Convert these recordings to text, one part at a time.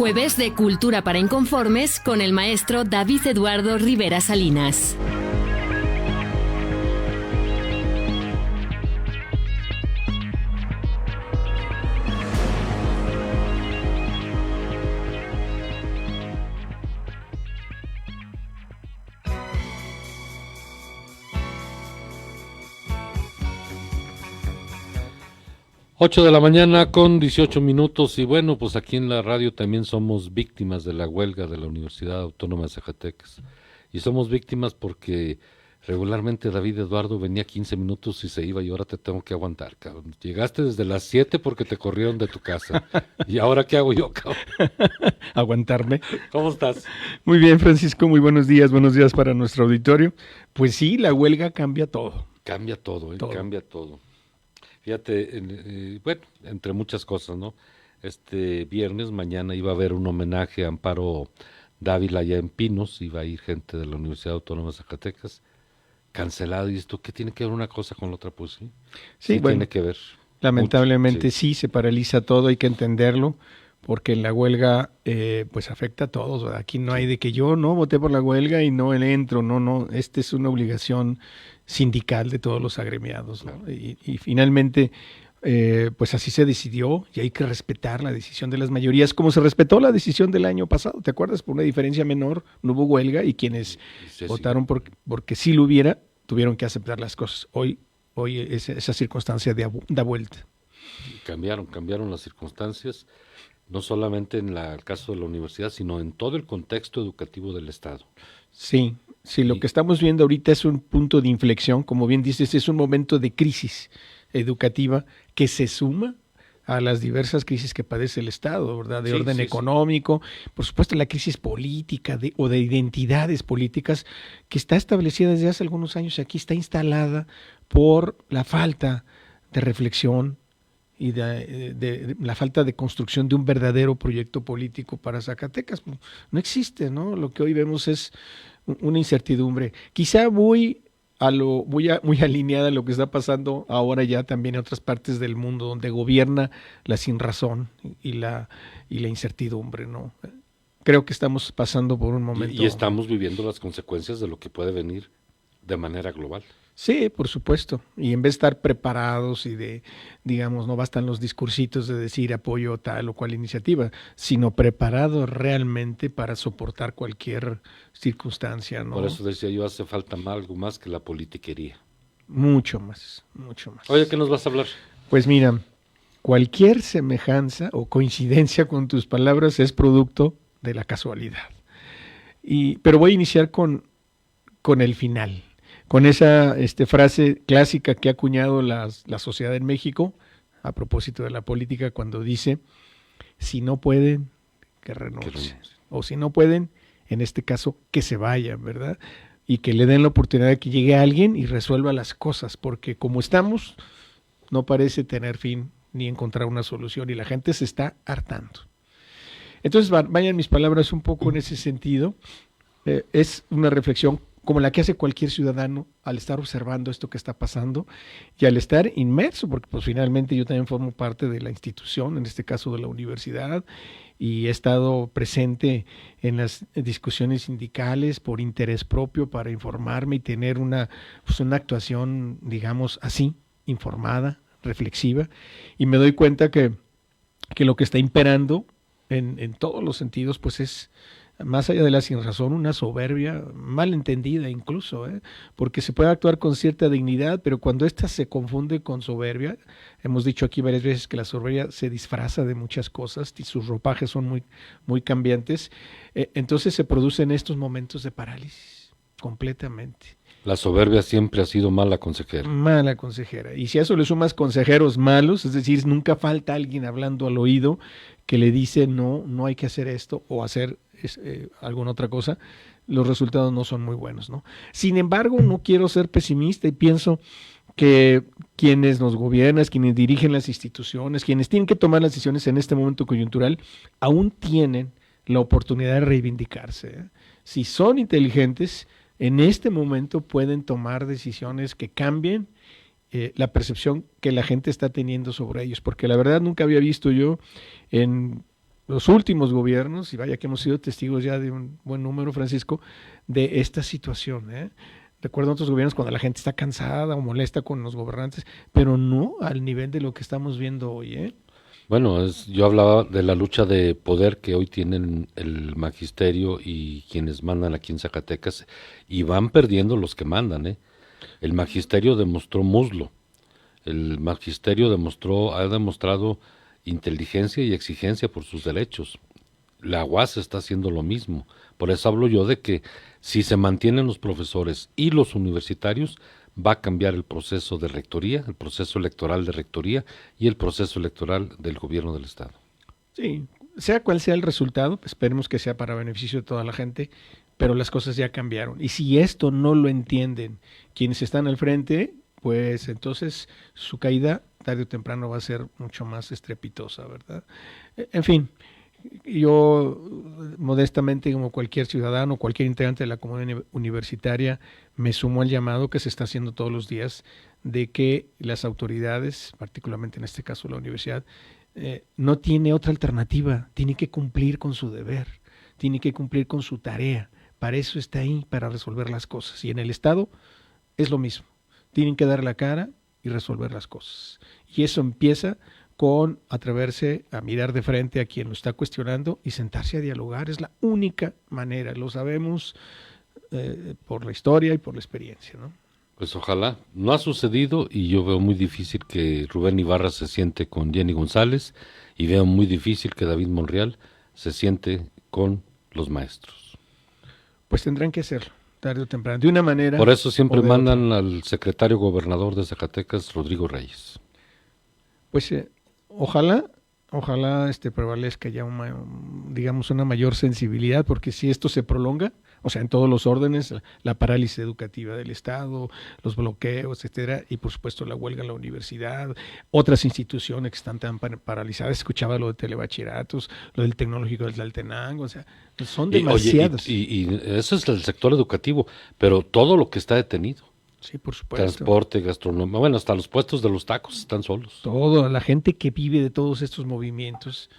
Jueves de Cultura para Inconformes con el maestro David Eduardo Rivera Salinas. Ocho de la mañana con 18 minutos y bueno, pues aquí en la radio también somos víctimas de la huelga de la Universidad Autónoma de Zacatecas. Y somos víctimas porque regularmente David Eduardo venía 15 minutos y se iba y ahora te tengo que aguantar, cabrón. Llegaste desde las 7 porque te corrieron de tu casa. ¿Y ahora qué hago yo, cabrón? Aguantarme. ¿Cómo estás? Muy bien, Francisco, muy buenos días para nuestro auditorio. Pues sí, la huelga cambia todo. Cambia todo, cambia todo. Fíjate, bueno, entre muchas cosas, ¿no? Este viernes, mañana, iba a haber un homenaje a Amparo Dávila allá en Pinos, iba a ir gente de la Universidad Autónoma de Zacatecas, cancelado, y esto, ¿qué tiene que ver una cosa con la otra? Pues sí bueno, tiene que ver. Lamentablemente mucho, sí, se paraliza todo, hay que entenderlo, porque la huelga pues afecta a todos, ¿verdad? Aquí no hay de que yo no voté por la huelga y no entro, no, esta es una obligación sindical de todos los agremiados, ¿no? Y finalmente pues así se decidió y hay que respetar la decisión de las mayorías, como se respetó la decisión del año pasado, ¿te acuerdas? Por una diferencia menor no hubo huelga y quienes votaron porque sí lo hubiera, tuvieron que aceptar las cosas. Hoy esa circunstancia da vuelta. Cambiaron las circunstancias, no solamente en el caso de la universidad, sino en todo el contexto educativo del Estado. Sí, lo que estamos viendo ahorita es un punto de inflexión, como bien dices, es un momento de crisis educativa que se suma a las diversas crisis que padece el Estado, ¿verdad? De orden económico, por supuesto la crisis política o de identidades políticas que está establecida desde hace algunos años y aquí está instalada por la falta de reflexión y de la falta de construcción de un verdadero proyecto político para Zacatecas. No existe, ¿no? Lo que hoy vemos es una incertidumbre. Quizá muy alineada a lo que está pasando ahora ya también en otras partes del mundo, donde gobierna la sinrazón y la incertidumbre, ¿no? Creo que estamos pasando por un momento. Y estamos viviendo las consecuencias de lo que puede venir de manera global. Sí, por supuesto. Y en vez de estar preparados y digamos, no bastan los discursitos de decir apoyo tal o cual iniciativa, sino preparados realmente para soportar cualquier circunstancia, ¿no? Por eso decía yo, hace falta algo más que la politiquería. Mucho más. Oye, ¿qué nos vas a hablar? Pues mira, cualquier semejanza o coincidencia con tus palabras es producto de la casualidad. Pero voy a iniciar con el final. Con esa frase clásica que ha acuñado la sociedad en México, a propósito de la política, cuando dice, si no pueden, que renuncien. O si no pueden, en este caso, que se vayan, ¿verdad? Y que le den la oportunidad de que llegue alguien y resuelva las cosas, porque como estamos, no parece tener fin ni encontrar una solución, y la gente se está hartando. Entonces, vayan mis palabras un poco en ese sentido. Es una reflexión como la que hace cualquier ciudadano al estar observando esto que está pasando y al estar inmerso, porque pues finalmente yo también formo parte de la institución, en este caso de la universidad, y he estado presente en las discusiones sindicales por interés propio para informarme y tener una actuación, digamos así, informada, reflexiva, y me doy cuenta que lo que está imperando en todos los sentidos pues es, más allá de la sinrazón, una soberbia mal entendida incluso, porque se puede actuar con cierta dignidad, pero cuando ésta se confunde con soberbia, hemos dicho aquí varias veces que la soberbia se disfraza de muchas cosas y sus ropajes son muy, muy cambiantes, entonces se producen estos momentos de parálisis completamente. La soberbia siempre ha sido mala consejera. Mala consejera. Y si a eso le sumas consejeros malos, es decir, nunca falta alguien hablando al oído que le dice no hay que hacer esto o hacer alguna otra cosa, los resultados no son muy buenos, ¿no? Sin embargo, no quiero ser pesimista y pienso que quienes nos gobiernan, quienes dirigen las instituciones, quienes tienen que tomar las decisiones en este momento coyuntural, aún tienen la oportunidad de reivindicarse. Si son inteligentes, en este momento pueden tomar decisiones que cambien la percepción que la gente está teniendo sobre ellos, porque la verdad nunca había visto yo en los últimos gobiernos, y vaya que hemos sido testigos ya de un buen número, Francisco, de esta situación, ¿eh? Recuerdo otros gobiernos cuando la gente está cansada o molesta con los gobernantes, pero no al nivel de lo que estamos viendo hoy, ¿eh? Bueno, yo hablaba de la lucha de poder que hoy tienen el magisterio y quienes mandan aquí en Zacatecas, y van perdiendo los que mandan, ¿eh? El magisterio demostró muslo, el magisterio ha demostrado inteligencia y exigencia por sus derechos. La UAS está haciendo lo mismo. Por eso hablo yo de que si se mantienen los profesores y los universitarios, va a cambiar el proceso de rectoría, el proceso electoral de rectoría y el proceso electoral del gobierno del Estado. Sí, sea cual sea el resultado, esperemos que sea para beneficio de toda la gente, pero las cosas ya cambiaron. Y si esto no lo entienden quienes están al frente, pues entonces su caída tarde o temprano va a ser mucho más estrepitosa, ¿verdad? En fin, yo modestamente, como cualquier ciudadano, cualquier integrante de la comunidad universitaria, me sumo al llamado que se está haciendo todos los días de que las autoridades, particularmente en este caso la universidad, no tiene otra alternativa, tiene que cumplir con su deber, tiene que cumplir con su tarea. Para eso está ahí, para resolver las cosas. Y en el Estado es lo mismo, tienen que dar la cara y resolver las cosas. Y eso empieza con atreverse a mirar de frente a quien lo está cuestionando y sentarse a dialogar. Es la única manera, lo sabemos por la historia y por la experiencia, ¿no? Pues ojalá. No ha sucedido y yo veo muy difícil que Rubén Ibarra se siente con Jenny González y veo muy difícil que David Monreal se siente con los maestros. Pues tendrán que hacerlo, tarde o temprano, de una manera. Por eso siempre mandan al secretario gobernador de Zacatecas, Rodrigo Reyes. Pues ojalá prevalezca ya digamos una mayor sensibilidad, porque si esto se prolonga, o sea, en todos los órdenes, la parálisis educativa del Estado, los bloqueos, etcétera, y por supuesto la huelga en la universidad, otras instituciones que están tan paralizadas, escuchaba lo de telebachilleratos, lo del tecnológico del Tlaltenango, o sea, son demasiadas. Y eso es el sector educativo, pero todo lo que está detenido. Sí, por supuesto. Transporte, gastronomía, bueno, hasta los puestos de los tacos están solos. Todo, la gente que vive de todos estos movimientos,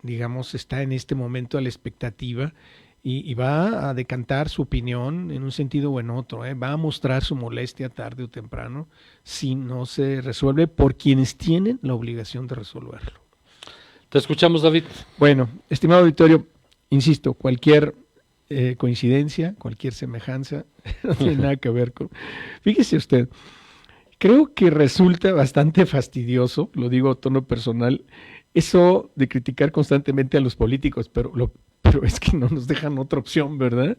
digamos, está en este momento a la expectativa y va a decantar su opinión en un sentido o en otro, va a mostrar su molestia tarde o temprano si no se resuelve por quienes tienen la obligación de resolverlo. Te escuchamos, David. Bueno, estimado auditorio, insisto, cualquier coincidencia, cualquier semejanza, no tiene nada que ver con... Fíjese usted, creo que resulta bastante fastidioso, lo digo a tono personal, eso de criticar constantemente a los políticos, pero es que no nos dejan otra opción, ¿verdad?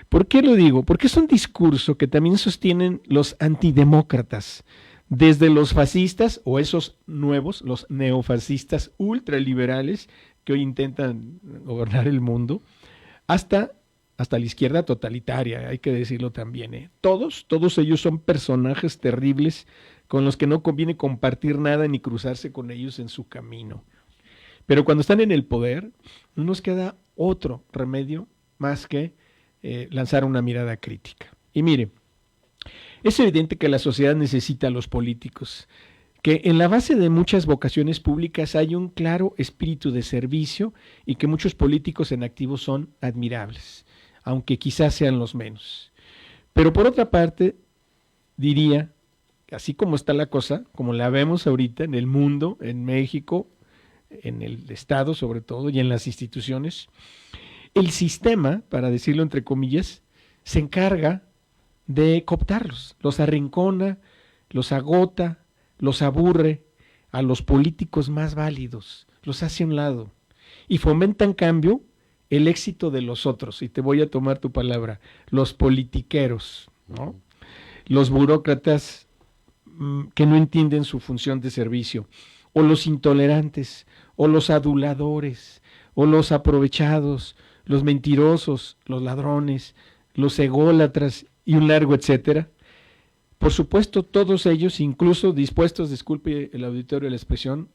¿Por qué lo digo? Porque es un discurso que también sostienen los antidemócratas, desde los fascistas o esos nuevos, los neofascistas ultraliberales que hoy intentan gobernar el mundo, hasta la izquierda totalitaria, hay que decirlo también. Todos ellos son personajes terribles con los que no conviene compartir nada ni cruzarse con ellos en su camino. Pero cuando están en el poder, no nos queda otro remedio más que lanzar una mirada crítica. Y mire, es evidente que la sociedad necesita a los políticos, que en la base de muchas vocaciones públicas hay un claro espíritu de servicio y que muchos políticos en activo son admirables, aunque quizás sean los menos. Pero por otra parte, diría, así como está la cosa, como la vemos ahorita en el mundo, en México, en el Estado sobre todo y en las instituciones, el sistema, para decirlo entre comillas, se encarga de cooptarlos, los arrincona, los agota, los aburre a los políticos más válidos, los hace a un lado y fomenta en cambio el éxito de los otros, y te voy a tomar tu palabra, los politiqueros, ¿no? Los burócratas que no entienden su función de servicio, o los intolerantes, o los aduladores, o los aprovechados, los mentirosos, los ladrones, los ególatras y un largo etcétera. Por supuesto, todos ellos incluso dispuestos, disculpe el auditorio la expresión,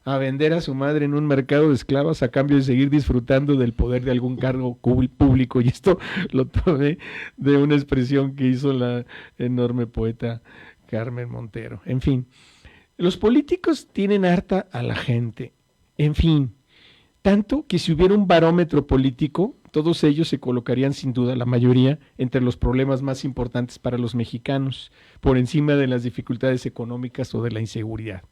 a vender a su madre en un mercado de esclavas a cambio de seguir disfrutando del poder de algún cargo público. Y esto lo tomé de una expresión que hizo la enorme poeta Carmen Montero. En fin, los políticos tienen harta a la gente. En fin, Tanto que si hubiera un barómetro político, todos ellos se colocarían sin duda, la mayoría, entre los problemas más importantes para los mexicanos, por encima de las dificultades económicas o de la inseguridad.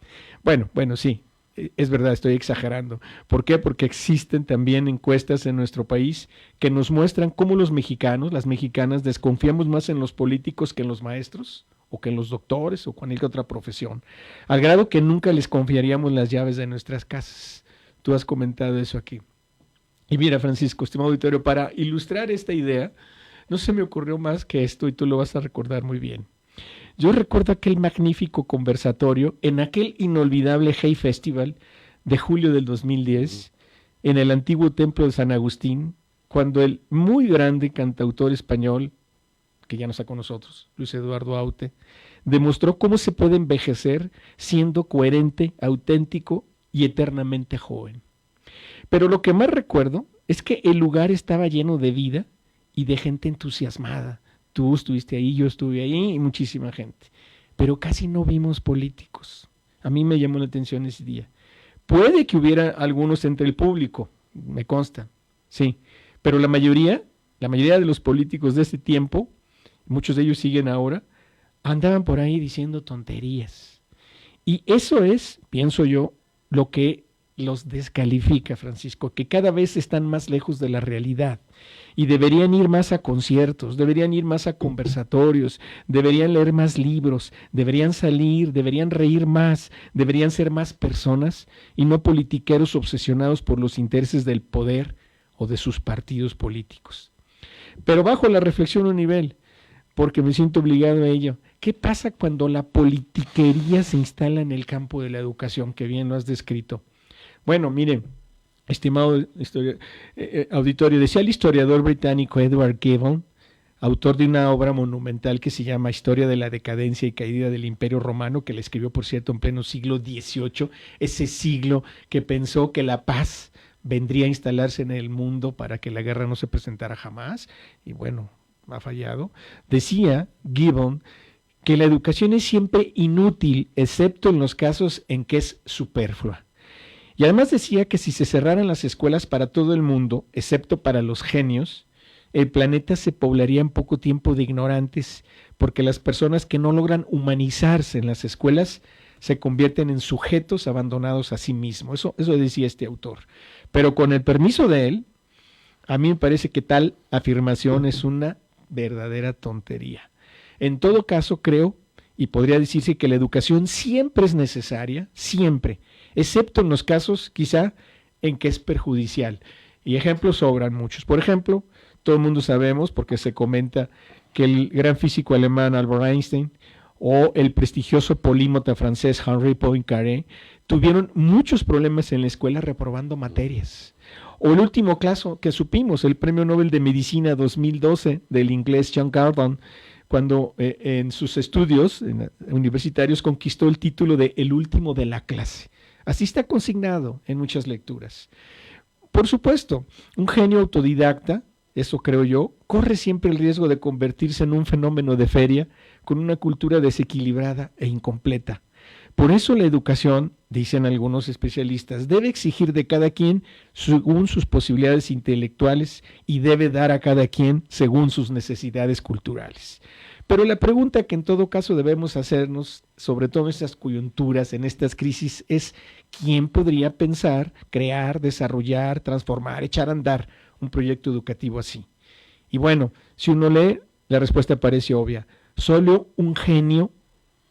Bueno, sí, es verdad, estoy exagerando. ¿Por qué? Porque existen también encuestas en nuestro país que nos muestran cómo los mexicanos, las mexicanas, desconfiamos más en los políticos que en los maestros, o que en los doctores, o cualquier otra profesión, al grado que nunca les confiaríamos las llaves de nuestras casas. Tú has comentado eso aquí. Y mira, Francisco, estimado auditorio, para ilustrar esta idea, no se me ocurrió más que esto, y tú lo vas a recordar muy bien. Yo recuerdo aquel magnífico conversatorio en aquel inolvidable Hey Festival de julio del 2010, en el antiguo templo de San Agustín, cuando el muy grande cantautor español, que ya no está con nosotros, Luis Eduardo Aute, demostró cómo se puede envejecer siendo coherente, auténtico y eternamente joven. Pero lo que más recuerdo es que el lugar estaba lleno de vida y de gente entusiasmada. Tú estuviste ahí, yo estuve ahí y muchísima gente. Pero casi no vimos políticos. A mí me llamó la atención ese día. Puede que hubiera algunos entre el público, me consta, sí. Pero la mayoría de los políticos de ese tiempo, muchos de ellos siguen ahora, andaban por ahí diciendo tonterías. Y eso es, pienso yo, lo que los descalifica, Francisco, que cada vez están más lejos de la realidad y deberían ir más a conciertos, deberían ir más a conversatorios, deberían leer más libros, deberían salir, deberían reír más, deberían ser más personas y no politiqueros obsesionados por los intereses del poder o de sus partidos políticos. Pero bajo la reflexión un nivel, porque me siento obligado a ello. ¿Qué pasa cuando la politiquería se instala en el campo de la educación, que bien lo has descrito? Bueno, miren, estimado auditorio, decía el historiador británico Edward Gibbon, autor de una obra monumental que se llama Historia de la decadencia y caída del Imperio Romano, que le escribió, por cierto, en pleno siglo XVIII, ese siglo que pensó que la paz vendría a instalarse en el mundo para que la guerra no se presentara jamás, y bueno, ha fallado. Decía Gibbon que la educación es siempre inútil, excepto en los casos en que es superflua. Y además decía que si se cerraran las escuelas para todo el mundo, excepto para los genios, el planeta se poblaría en poco tiempo de ignorantes, porque las personas que no logran humanizarse en las escuelas se convierten en sujetos abandonados a sí mismos. Eso decía este autor. Pero con el permiso de él, a mí me parece que tal afirmación es una verdadera tontería. En todo caso, creo, y podría decirse que la educación siempre es necesaria, siempre, excepto en los casos quizá en que es perjudicial. Y ejemplos sobran muchos. Por ejemplo, todo el mundo sabemos, porque se comenta, que el gran físico alemán Albert Einstein o el prestigioso polímata francés Henri Poincaré tuvieron muchos problemas en la escuela reprobando materias. O el último caso que supimos, el Premio Nobel de Medicina 2012 del inglés John Gurdon, cuando en sus estudios universitarios conquistó el título de el último de la clase. Así está consignado en muchas lecturas. Por supuesto, un genio autodidacta, eso creo yo, corre siempre el riesgo de convertirse en un fenómeno de feria con una cultura desequilibrada e incompleta. Por eso la educación, dicen algunos especialistas, debe exigir de cada quien según sus posibilidades intelectuales y debe dar a cada quien según sus necesidades culturales. Pero la pregunta que en todo caso debemos hacernos, sobre todo en estas coyunturas, en estas crisis, es ¿quién podría pensar, crear, desarrollar, transformar, echar a andar un proyecto educativo así? Y bueno, si uno lee, la respuesta parece obvia. Solo un genio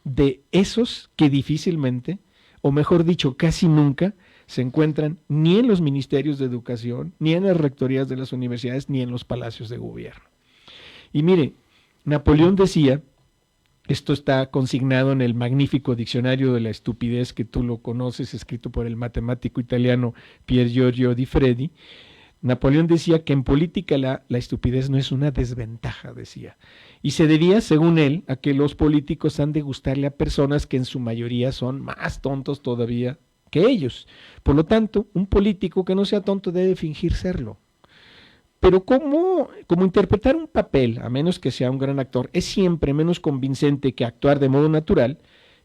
de esos que difícilmente, o mejor dicho, casi nunca, se encuentran ni en los ministerios de educación, ni en las rectorías de las universidades, ni en los palacios de gobierno. Y mire, Napoleón decía, esto está consignado en el magnífico diccionario de la estupidez que tú lo conoces, escrito por el matemático italiano Pier Giorgio Di Freddi. Napoleón decía que en política la estupidez no es una desventaja, decía. Y se debía, según él, a que los políticos han de gustarle a personas que en su mayoría son más tontos todavía que ellos. Por lo tanto, un político que no sea tonto debe fingir serlo. Pero como interpretar un papel, a menos que sea un gran actor, es siempre menos convincente que actuar de modo natural,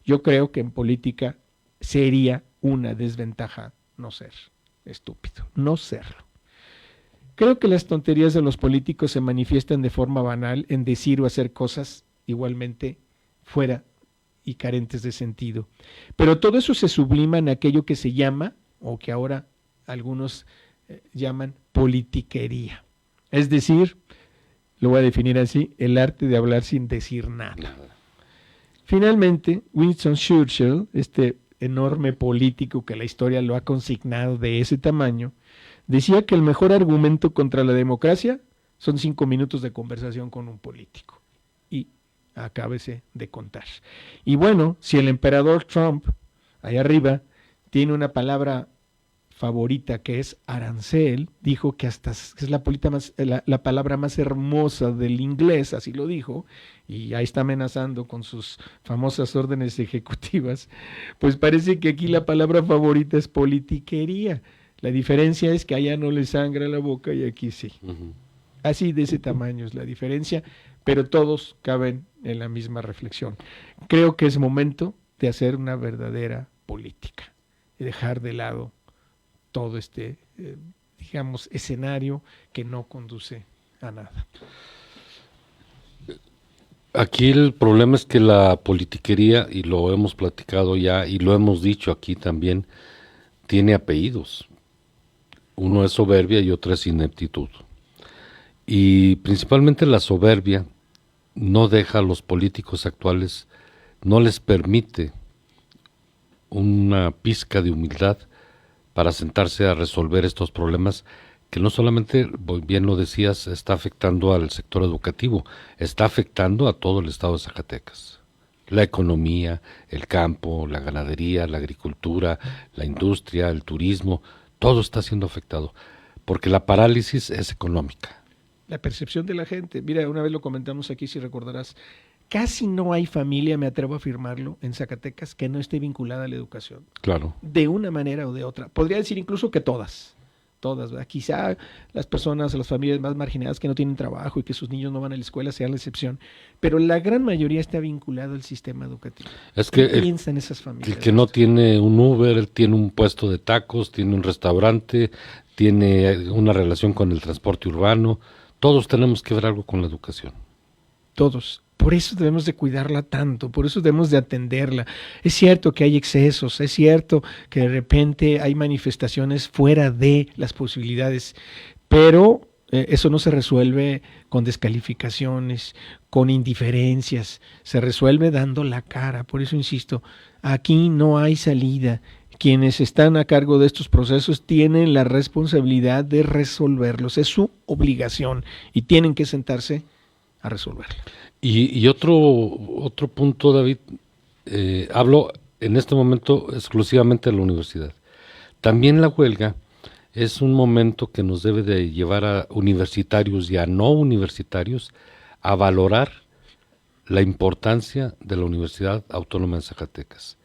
yo creo que en política sería una desventaja no ser. estúpido, no serlo. Creo que las tonterías de los políticos se manifiestan de forma banal en decir o hacer cosas igualmente fuera y carentes de sentido. Pero todo eso se sublima en aquello que se llama, o que ahora algunos llaman politiquería. Es decir, lo voy a definir así, el arte de hablar sin decir nada. Finalmente, Winston Churchill, este enorme político que la historia lo ha consignado de ese tamaño, decía que el mejor argumento contra la democracia son 5 minutos de conversación con un político. Y acábese de contar. Y bueno, si el emperador Trump, ahí arriba, tiene una palabra favorita que es arancel, dijo que hasta es la palabra más hermosa del inglés, así lo dijo, y ahí está amenazando con sus famosas órdenes ejecutivas, pues parece que aquí la palabra favorita es politiquería. La diferencia es que allá no le sangra la boca y aquí sí. Uh-huh. Así de ese tamaño es la diferencia, pero todos caben en la misma reflexión. Creo que es momento de hacer una verdadera política y dejar de lado todo este, digamos, escenario que no conduce a nada. Aquí el problema es que la politiquería, y lo hemos platicado ya, y lo hemos dicho aquí también, tiene apellidos. Uno es soberbia y otro es ineptitud. Y principalmente la soberbia no deja a los políticos actuales, no les permite una pizca de humildad para sentarse a resolver estos problemas que no solamente, bien lo decías, está afectando al sector educativo, está afectando a todo el estado de Zacatecas. La economía, el campo, la ganadería, la agricultura, la industria, el turismo, todo está siendo afectado, porque la parálisis es económica. La percepción de la gente, mira, una vez lo comentamos aquí, si recordarás, casi no hay familia, me atrevo a afirmarlo, en Zacatecas que no esté vinculada a la educación. Claro. De una manera o de otra. Podría decir incluso que todas, ¿verdad? Quizá las personas, las familias más marginadas que no tienen trabajo y que sus niños no van a la escuela sean la excepción, pero la gran mayoría está vinculado al sistema educativo. Es que piensa en esas familias. El que no tiene un Uber, tiene un puesto de tacos, tiene un restaurante, tiene una relación con el transporte urbano, todos tenemos que ver algo con la educación. Todos. Por eso debemos de cuidarla tanto, por eso debemos de atenderla. Es cierto que hay excesos, es cierto que de repente hay manifestaciones fuera de las posibilidades, pero eso no se resuelve con descalificaciones, con indiferencias, se resuelve dando la cara. Por eso insisto, aquí no hay salida. Quienes están a cargo de estos procesos tienen la responsabilidad de resolverlos, es su obligación y tienen que sentarse a resolverlo. Y otro punto, David, hablo en este momento exclusivamente de la universidad. También la huelga es un momento que nos debe de llevar a universitarios y a no universitarios a valorar la importancia de la Universidad Autónoma de Zacatecas.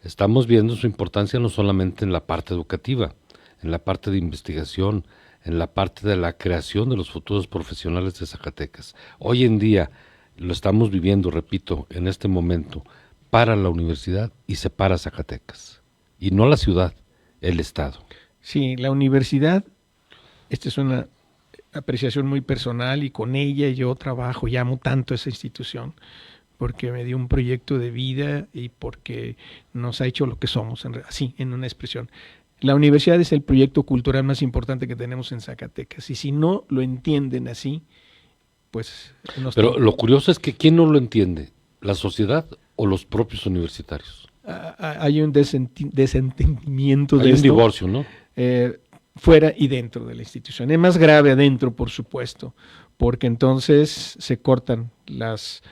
Estamos viendo su importancia no solamente en la parte educativa, en la parte de investigación, en la parte de la creación de los futuros profesionales de Zacatecas. Hoy en día lo estamos viviendo, repito, en este momento, para la universidad y se para Zacatecas. Y no la ciudad, el estado. Sí, la universidad, esta es una apreciación muy personal y con ella yo trabajo, llamo tanto a esa institución, porque me dio un proyecto de vida y porque nos ha hecho lo que somos, así, en una expresión. La universidad es el proyecto cultural más importante que tenemos en Zacatecas y si no lo entienden así, pues... No. Pero lo curioso es que ¿quién no lo entiende? ¿La sociedad o los propios universitarios? Hay un desentendimiento de esto. Hay un divorcio, ¿no? Fuera y dentro de la institución. Es más grave adentro, por supuesto, porque entonces se cortan las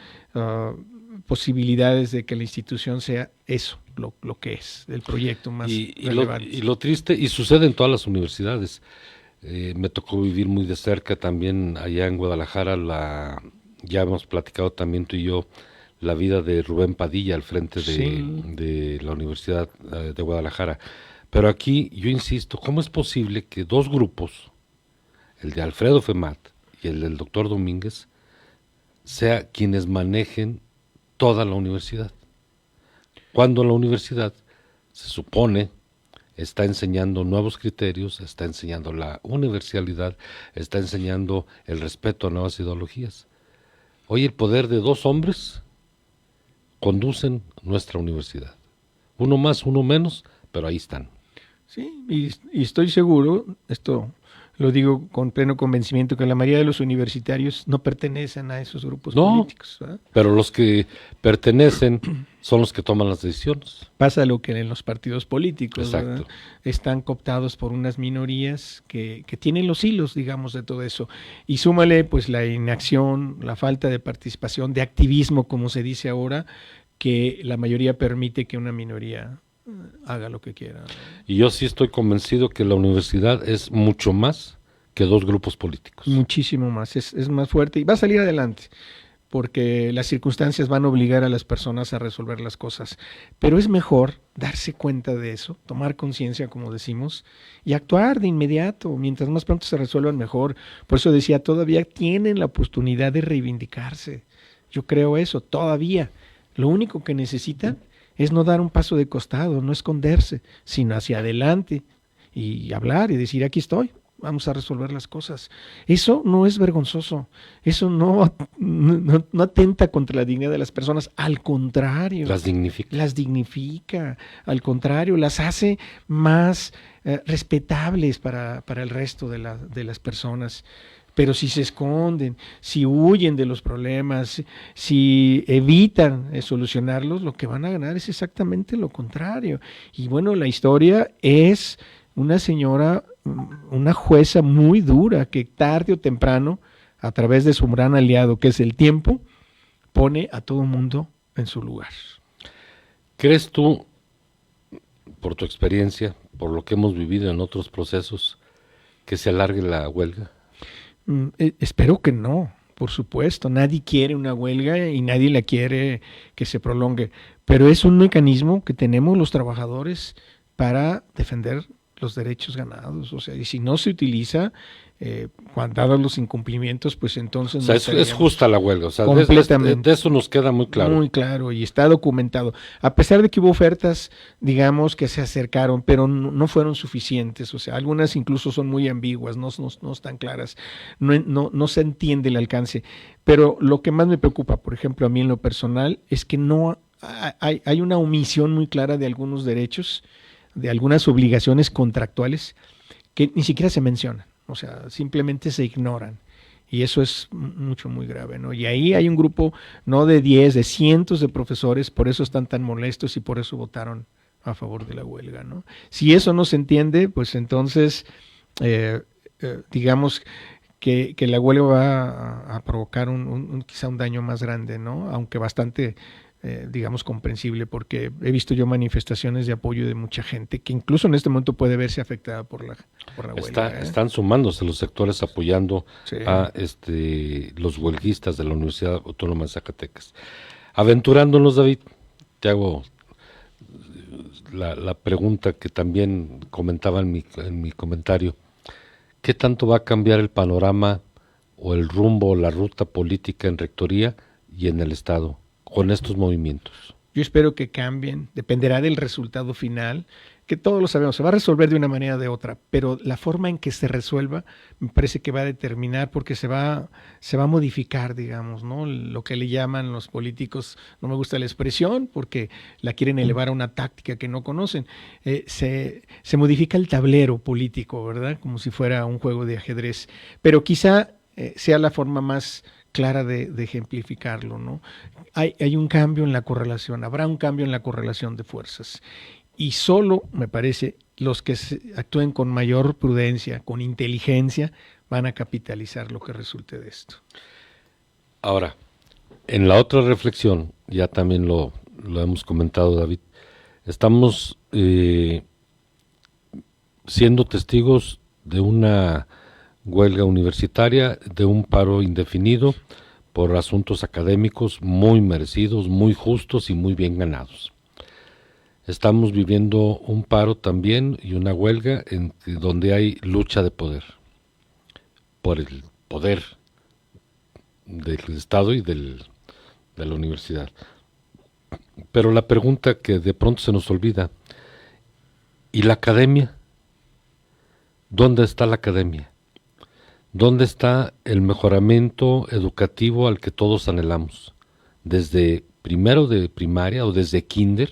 posibilidades de que la institución sea eso, lo que es, el proyecto más relevante. Y lo triste, y sucede en todas las universidades. Me tocó vivir muy de cerca también allá en Guadalajara, ya hemos platicado también tú y yo, la vida de Rubén Padilla al frente de la Universidad de Guadalajara. Pero aquí yo insisto, ¿cómo es posible que dos grupos, el de Alfredo Femat y el del doctor Domínguez, sea quienes manejen toda la universidad? Cuando la universidad se supone está enseñando nuevos criterios, está enseñando la universalidad, está enseñando el respeto a nuevas ideologías. Hoy el poder de 2 hombres conducen nuestra universidad. Uno más, uno menos, pero ahí están. Sí, y estoy seguro, esto lo digo con pleno convencimiento, que la mayoría de los universitarios no pertenecen a esos grupos políticos, ¿verdad? Pero los que pertenecen son los que toman las decisiones. Pasa lo que en los partidos políticos, ¿verdad? Exacto. Están cooptados por unas minorías que tienen los hilos, digamos, de todo eso. Y súmale pues la inacción, la falta de participación, de activismo, como se dice ahora, que la mayoría permite que una minoría haga lo que quiera, ¿no? Y yo sí estoy convencido que la universidad es mucho más que 2 grupos políticos. Muchísimo más, es más fuerte y va a salir adelante, porque las circunstancias van a obligar a las personas a resolver las cosas. Pero es mejor darse cuenta de eso, tomar conciencia, como decimos, y actuar de inmediato. Mientras más pronto se resuelvan, mejor. Por eso decía, todavía tienen la oportunidad de reivindicarse. Yo creo eso, todavía. Lo único que necesitan es no dar un paso de costado, no esconderse, sino hacia adelante y hablar y decir, aquí estoy, vamos a resolver las cosas. Eso no es vergonzoso, eso no atenta contra la dignidad de las personas, al contrario. Las dignifica. Las dignifica, al contrario, las hace más respetables para el resto de las personas. Pero si se esconden, si huyen de los problemas, si evitan solucionarlos, lo que van a ganar es exactamente lo contrario. Y bueno, la historia es una señora, una jueza muy dura, que tarde o temprano, a través de su gran aliado, que es el tiempo, pone a todo mundo en su lugar. ¿Crees tú, por tu experiencia, por lo que hemos vivido en otros procesos, que se alargue la huelga? Espero que no, por supuesto. Nadie quiere una huelga y nadie la quiere que se prolongue. Pero es un mecanismo que tenemos los trabajadores para defender los derechos ganados. O sea, y si no se utiliza, cuando dados los incumplimientos, pues entonces... O sea, es justa la huelga. O sea, completamente. de eso nos queda muy claro. Muy claro, y está documentado. A pesar de que hubo ofertas, digamos, que se acercaron, pero no fueron suficientes. O sea, algunas incluso son muy ambiguas, no están claras. No se entiende el alcance. Pero lo que más me preocupa, por ejemplo, a mí en lo personal, es que no hay una omisión muy clara de algunos derechos, de algunas obligaciones contractuales que ni siquiera se mencionan. O sea, simplemente se ignoran. Y eso es muy grave, ¿no? Y ahí hay un grupo, no de 10, de cientos de profesores, por eso están tan molestos y por eso votaron a favor de la huelga, ¿no? Si eso no se entiende, pues entonces, digamos que la huelga va a provocar quizá un daño más grande, ¿no? Aunque bastante, digamos, comprensible, porque he visto yo manifestaciones de apoyo de mucha gente que incluso en este momento puede verse afectada por la huelga. Están sumándose los sectores apoyando sí. a los huelguistas de la Universidad Autónoma de Zacatecas. Aventurándonos, David, te hago la pregunta que también comentaba en mi comentario. ¿Qué tanto va a cambiar el panorama o el rumbo o la ruta política en Rectoría y en el Estado con estos movimientos? Yo espero que cambien, dependerá del resultado final, que todos lo sabemos, se va a resolver de una manera o de otra, pero la forma en que se resuelva me parece que va a determinar, porque se va a modificar, digamos, ¿no? Lo que le llaman los políticos, no me gusta la expresión, porque la quieren elevar a una táctica que no conocen, se modifica el tablero político, ¿verdad? Como si fuera un juego de ajedrez, pero quizá sea la forma más clara de ejemplificarlo, ¿no? Hay un cambio en la correlación, habrá un cambio en la correlación de fuerzas. Y solo, me parece, los que actúen con mayor prudencia, con inteligencia, van a capitalizar lo que resulte de esto. Ahora, en la otra reflexión, ya también lo hemos comentado, David, estamos siendo testigos de una huelga universitaria, de un paro indefinido por asuntos académicos muy merecidos, muy justos y muy bien ganados. Estamos viviendo un paro también y una huelga donde hay lucha de poder, por el poder del Estado y de la universidad. Pero la pregunta que de pronto se nos olvida, ¿Y la academia? ¿Dónde está la academia? ¿Dónde está el mejoramiento educativo al que todos anhelamos? Desde primero de primaria o desde kinder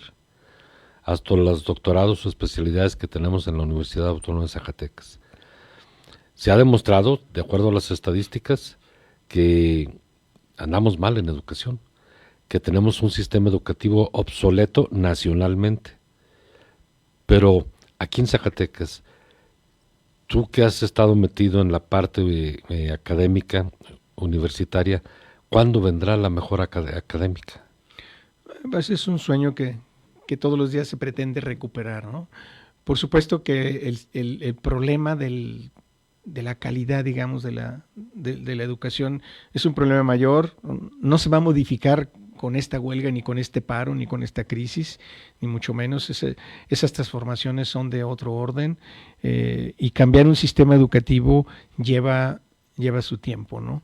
hasta los doctorados o especialidades que tenemos en la Universidad Autónoma de Zacatecas. Se ha demostrado, de acuerdo a las estadísticas, que andamos mal en educación, que tenemos un sistema educativo obsoleto nacionalmente. Pero aquí en Zacatecas, tú que has estado metido en la parte académica, universitaria, ¿cuándo vendrá la mejora académica? Pues es un sueño que todos los días se pretende recuperar, ¿no? Por supuesto que el problema de la calidad, digamos, de la educación es un problema mayor. No se va a modificar con esta huelga, ni con este paro, ni con esta crisis, ni mucho menos. Esas transformaciones son de otro orden, y cambiar un sistema educativo lleva su tiempo, ¿no?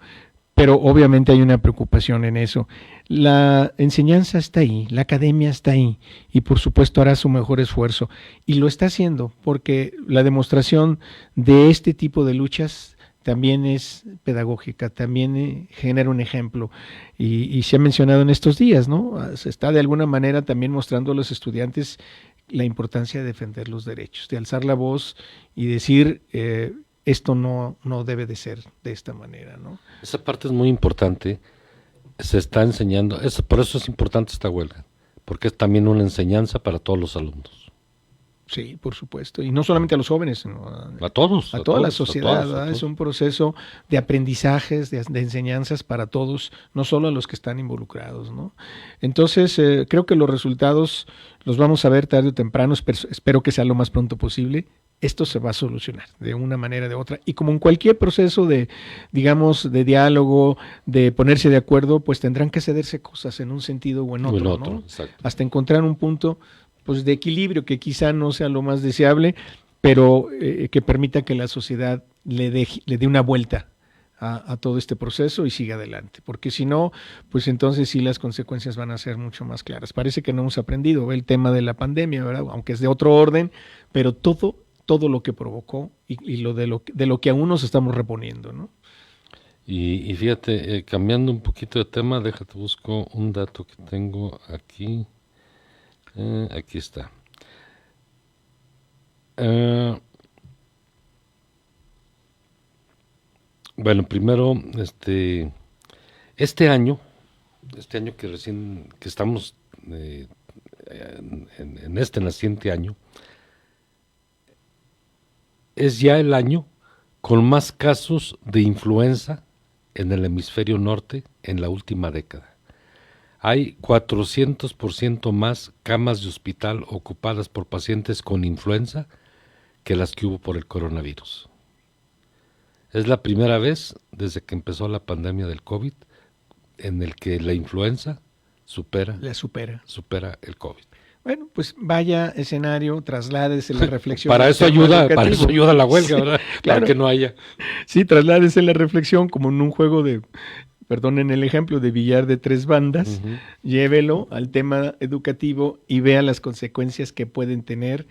Pero obviamente hay una preocupación en eso. La enseñanza está ahí, la academia está ahí, y por supuesto hará su mejor esfuerzo. Y lo está haciendo, porque la demostración de este tipo de luchas también es pedagógica, también genera un ejemplo. Y se ha mencionado en estos días, ¿no? Se está de alguna manera también mostrando a los estudiantes la importancia de defender los derechos, de alzar la voz y decir... esto no debe de ser de esta manera, ¿no? Esa parte es muy importante, se está enseñando, por eso es importante esta huelga, porque es también una enseñanza para todos los alumnos. Sí, por supuesto, y no solamente a los jóvenes, sino a todos. A toda la sociedad, a todos. Es un proceso de aprendizajes, de enseñanzas para todos, no solo a los que están involucrados, ¿no? Entonces, creo que los resultados los vamos a ver tarde o temprano, espero que sea lo más pronto posible. Esto se va a solucionar de una manera o de otra. Y como en cualquier proceso de, digamos, de diálogo, de ponerse de acuerdo, pues tendrán que cederse cosas en un sentido o en otro, ¿no? Hasta encontrar un punto, pues, de equilibrio que quizá no sea lo más deseable, pero que permita que la sociedad le dé una vuelta a todo este proceso y siga adelante. Porque si no, pues entonces sí las consecuencias van a ser mucho más claras. Parece que no hemos aprendido el tema de la pandemia, ¿verdad? Aunque es de otro orden, pero todo lo que provocó y de lo que aún nos estamos reponiendo, ¿no? Y fíjate, cambiando un poquito de tema, déjate busco un dato que tengo aquí. Aquí está. Bueno, primero, este año que estamos en este naciente año, es ya el año con más casos de influenza en el hemisferio norte en la última década. Hay 400% más camas de hospital ocupadas por pacientes con influenza que las que hubo por el coronavirus. Es la primera vez desde que empezó la pandemia del COVID en el que la influenza supera el COVID. Bueno, pues vaya escenario, trasládese la reflexión. Para eso ayuda la huelga, ¿verdad? Sí, claro. Para que no haya. Sí, trasládese la reflexión como en un juego perdonen el ejemplo, de billar de 3 bandas, llévelo al tema educativo y vea las consecuencias que pueden tener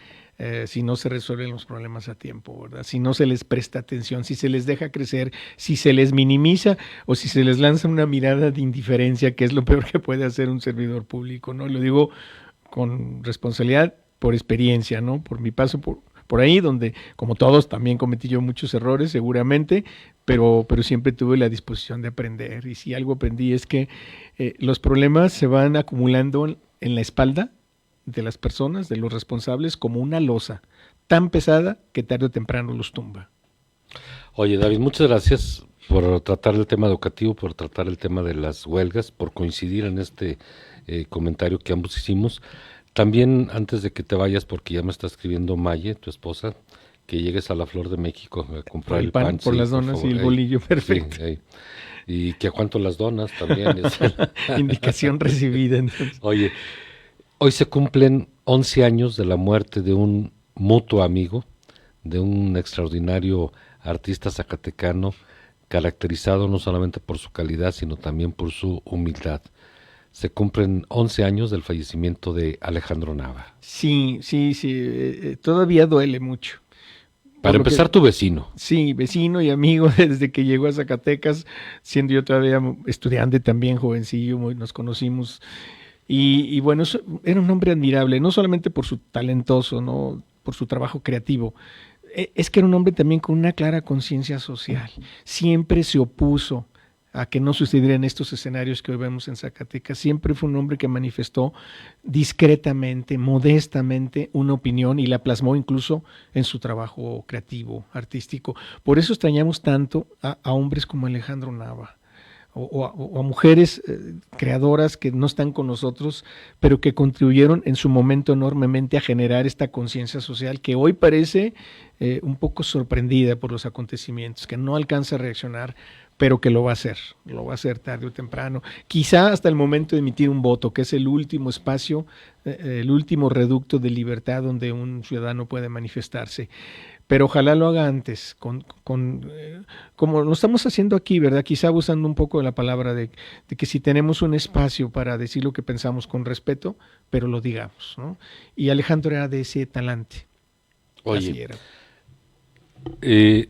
si no se resuelven los problemas a tiempo, ¿verdad? Si no se les presta atención, si se les deja crecer, si se les minimiza o si se les lanza una mirada de indiferencia, que es lo peor que puede hacer un servidor público, ¿no? Lo digo con responsabilidad, por experiencia, ¿no? Por mi paso por ahí, donde, como todos, también cometí yo muchos errores, seguramente, pero siempre tuve la disposición de aprender. Y si algo aprendí es que los problemas se van acumulando en la espalda de las personas, de los responsables, como una losa tan pesada que tarde o temprano los tumba. Oye, David, muchas gracias por tratar el tema educativo, por tratar el tema de las huelgas, por coincidir en este comentario que ambos hicimos. También, antes de que te vayas, porque ya me está escribiendo Maye, tu esposa, que llegues a la Flor de México a comprar el pan. Por las donas y el bolillo, perfecto. Sí, y que a cuánto las donas también. Indicación recibida. Entonces. Oye, hoy se cumplen 11 años de la muerte de un mutuo amigo, de un extraordinario artista zacatecano, caracterizado no solamente por su calidad, sino también por su humildad. se cumplen 11 años del fallecimiento de Alejandro Nava. Sí, todavía duele mucho. Para empezar, tu vecino. Sí, vecino y amigo desde que llegó a Zacatecas, siendo yo todavía estudiante también, jovencillo, nos conocimos. Y bueno, era un hombre admirable, no solamente por su talentoso, ¿no? Por su trabajo creativo. Es que era un hombre también con una clara conciencia social. Siempre se opuso a que no sucedieran estos escenarios que hoy vemos en Zacatecas. Siempre fue un hombre que manifestó discretamente, modestamente, una opinión y la plasmó incluso en su trabajo creativo, artístico. Por eso extrañamos tanto a hombres como Alejandro Nava o a mujeres creadoras que no están con nosotros, pero que contribuyeron en su momento enormemente a generar esta conciencia social que hoy parece un poco sorprendida por los acontecimientos, que no alcanza a reaccionar, pero que lo va a hacer tarde o temprano, quizá hasta el momento de emitir un voto, que es el último espacio, el último reducto de libertad donde un ciudadano puede manifestarse. Pero ojalá lo haga antes, como lo estamos haciendo aquí, ¿verdad? Quizá usando un poco de la palabra de que si tenemos un espacio para decir lo que pensamos con respeto, pero lo digamos, ¿no? Y Alejandro era de ese talante. Oye, así era.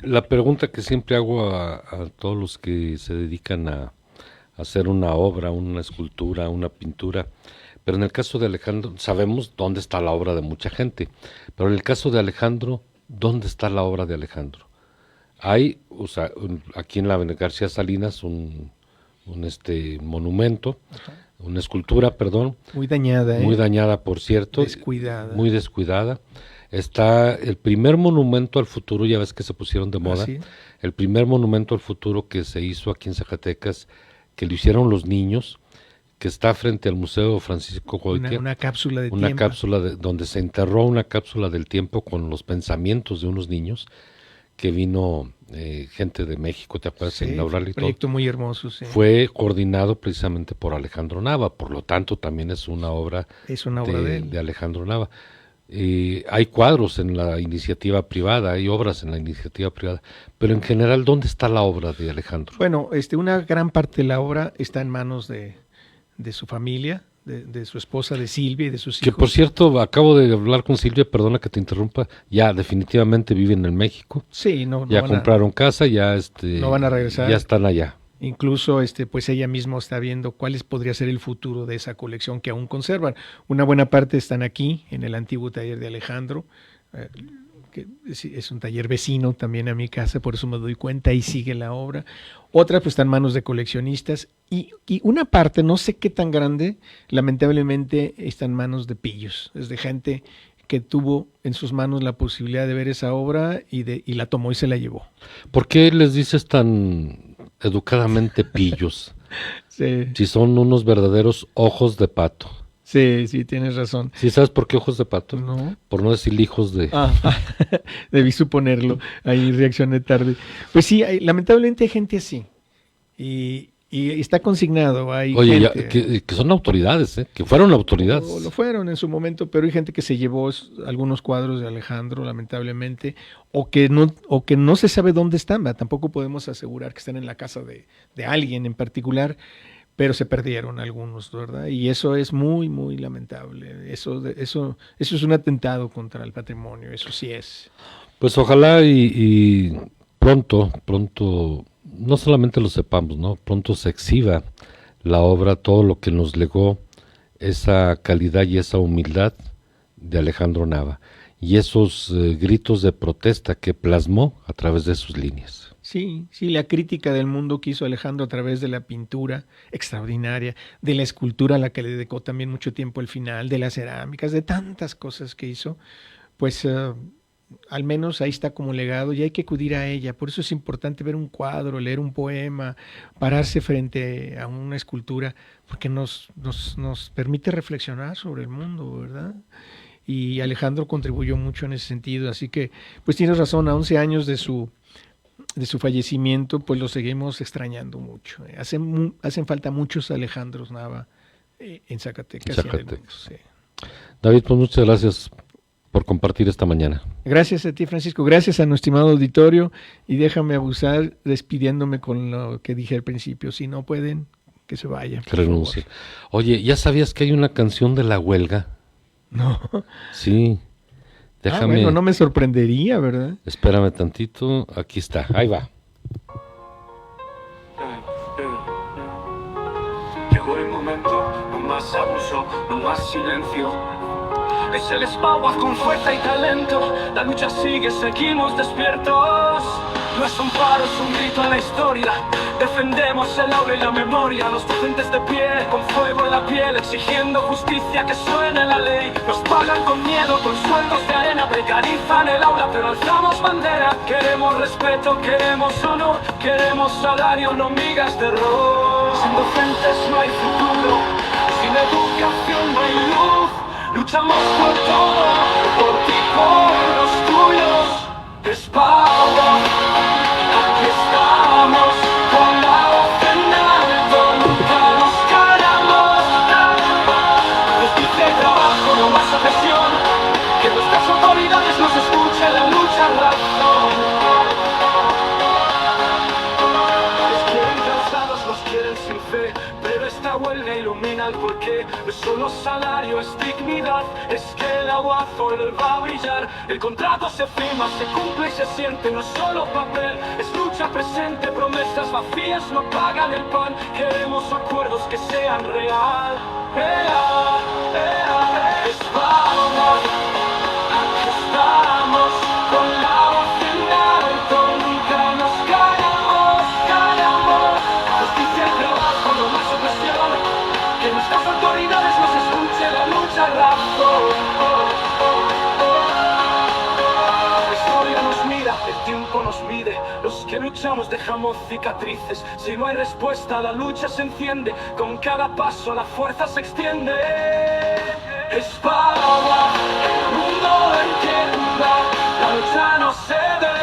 La pregunta que siempre hago a todos los que se dedican a hacer una obra, una escultura, una pintura, pero en el caso de Alejandro, sabemos dónde está la obra de mucha gente, pero en el caso de Alejandro, ¿dónde está la obra de Alejandro? Hay, o sea, aquí en la Avenida García Salinas, un monumento, una escultura, perdón. Muy dañada, muy dañada, por cierto. Descuidada. Muy descuidada. Está el primer monumento al futuro, ya ves que se pusieron de moda. ¿Sí? El primer monumento al futuro que se hizo aquí en Zacatecas, que lo hicieron los niños, que está frente al Museo Francisco Goitia. Una cápsula de tiempo. Una cápsula donde se enterró una cápsula del tiempo con los pensamientos de unos niños, que vino gente de México, ¿te acuerdas? Sí, inaugurarlo y todo. Un proyecto muy hermoso, sí. Fue coordinado precisamente por Alejandro Nava, por lo tanto también es una obra, de Alejandro Nava. Hay cuadros en la iniciativa privada, hay obras en la iniciativa privada, pero en general, ¿dónde está la obra de Alejandro? Bueno, una gran parte de la obra está en manos de su familia, de su esposa, de Silvia y de sus hijos. Que por cierto, acabo de hablar con Silvia, perdona que te interrumpa, ya definitivamente viven en México. Sí, ya compraron casa, ya no van a regresar. Ya están allá. Incluso pues ella misma está viendo cuál podría ser el futuro de esa colección que aún conservan. Una buena parte están aquí, en el antiguo taller de Alejandro, que es un taller vecino también a mi casa, por eso me doy cuenta y sigue la obra. Otra pues está en manos de coleccionistas y una parte, no sé qué tan grande, lamentablemente está en manos de pillos, es de gente que tuvo en sus manos la posibilidad de ver esa obra y la tomó y se la llevó. ¿Por qué les dices tan educadamente pillos? Sí. Si son unos verdaderos ojos de pato. Sí, tienes razón. ¿Sí sabes por qué ojos de pato? No. Por no decir hijos de... Debí suponerlo, ahí reaccioné tarde. Pues sí, lamentablemente hay gente así. Y está consignado. Oye, gente, que son autoridades, que fueron autoridades. Lo fueron en su momento, pero hay gente que se llevó algunos cuadros de Alejandro, lamentablemente, o que no se sabe dónde están. Tampoco podemos asegurar que están en la casa de alguien en particular, pero se perdieron algunos, ¿verdad? Y eso es muy, muy lamentable. Eso es un atentado contra el patrimonio, eso sí es. Pues ojalá y pronto, no solamente lo sepamos, ¿no? Pronto se exhiba la obra, todo lo que nos legó esa calidad y esa humildad de Alejandro Nava y esos gritos de protesta que plasmó a través de sus líneas. Sí, la crítica del mundo que hizo Alejandro a través de la pintura extraordinaria, de la escultura a la que le dedicó también mucho tiempo al final, de las cerámicas, de tantas cosas que hizo, pues al menos ahí está como legado y hay que acudir a ella. Por eso es importante ver un cuadro, leer un poema, pararse frente a una escultura, porque nos permite reflexionar sobre el mundo, ¿verdad? Y Alejandro contribuyó mucho en ese sentido, así que pues tienes razón, a 11 años de su fallecimiento, pues lo seguimos extrañando mucho. Hacen falta muchos Alejandros Nava en Zacatecas. Y en el mundo, sí. David, pues muchas gracias por compartir esta mañana. Gracias a ti, Francisco. Gracias a nuestro estimado auditorio. Y déjame abusar despidiéndome con lo que dije al principio. Si no pueden, que se vaya. Que renuncie. Oye, ¿ya sabías que hay una canción de la huelga? No. Sí. Déjame. Bueno, no me sorprendería, ¿verdad? Espérame tantito. Aquí está. Ahí va. Llegó el momento, no más abuso, no más silencio. Es el Spawak con fuerza y talento. La lucha sigue, seguimos despiertos. No es un paro, es un grito a la historia. Defendemos el aula y la memoria. Los docentes de pie, con fuego en la piel, exigiendo justicia, que suene la ley. Nos pagan con miedo, con sueldos de arena. Precarizan el aula, pero alzamos bandera. Queremos respeto, queremos honor. Queremos salario, no migas de error. Sin docentes no hay futuro. Sin educación no hay luz. Luchamos por todo, por ti, por los tuyos. Spawak, aquí estamos, con la voz en alto, nunca nos callamos. Justicia y trabajo, no más opresión. Que nuestras autoridades nos escuchen, la lucha razón. Les quieren cansados, los quieren sin fe. Pero esta huelga ilumina el porqué. No es solo salario, es dignidad. Es que el agua azul va a brillar. El contrato se firma, se cumple y se siente. No es solo papel, es lucha presente. Promesas vacías no pagan el pan. Queremos acuerdos que sean real. Real, real. Spawak, aquí estamos, con la voz en alto. Nunca nos callamos, callamos. Justicia y trabajo, no más opresión. Que nuestras autoridades nos escuchen, la lucha razón. La historia nos mira, el tiempo nos mide. Los que luchamos dejamos cicatrices. Si no hay respuesta, la lucha se enciende. Con cada paso la fuerza se extiende. Spawak, el mundo entienda. La lucha no se vende.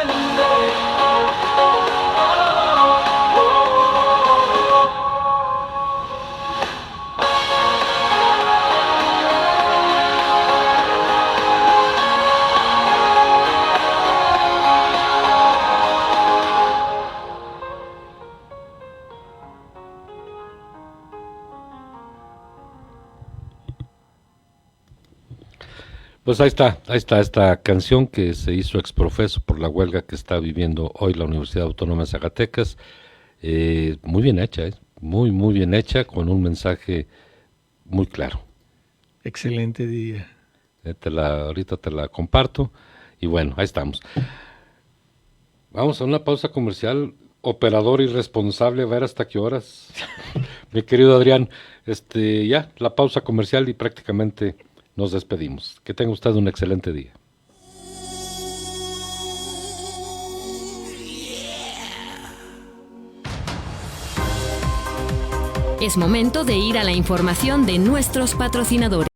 Pues ahí está esta canción que se hizo exprofeso por la huelga que está viviendo hoy la Universidad Autónoma de Zacatecas. Muy bien hecha, muy, muy bien hecha, con un mensaje muy claro. Excelente día. Ahorita te la comparto y bueno, ahí estamos. Vamos a una pausa comercial. Operador irresponsable, a ver hasta qué horas. Mi querido Adrián, ya la pausa comercial y prácticamente nos despedimos. Que tenga usted un excelente día. Es momento de ir a la información de nuestros patrocinadores.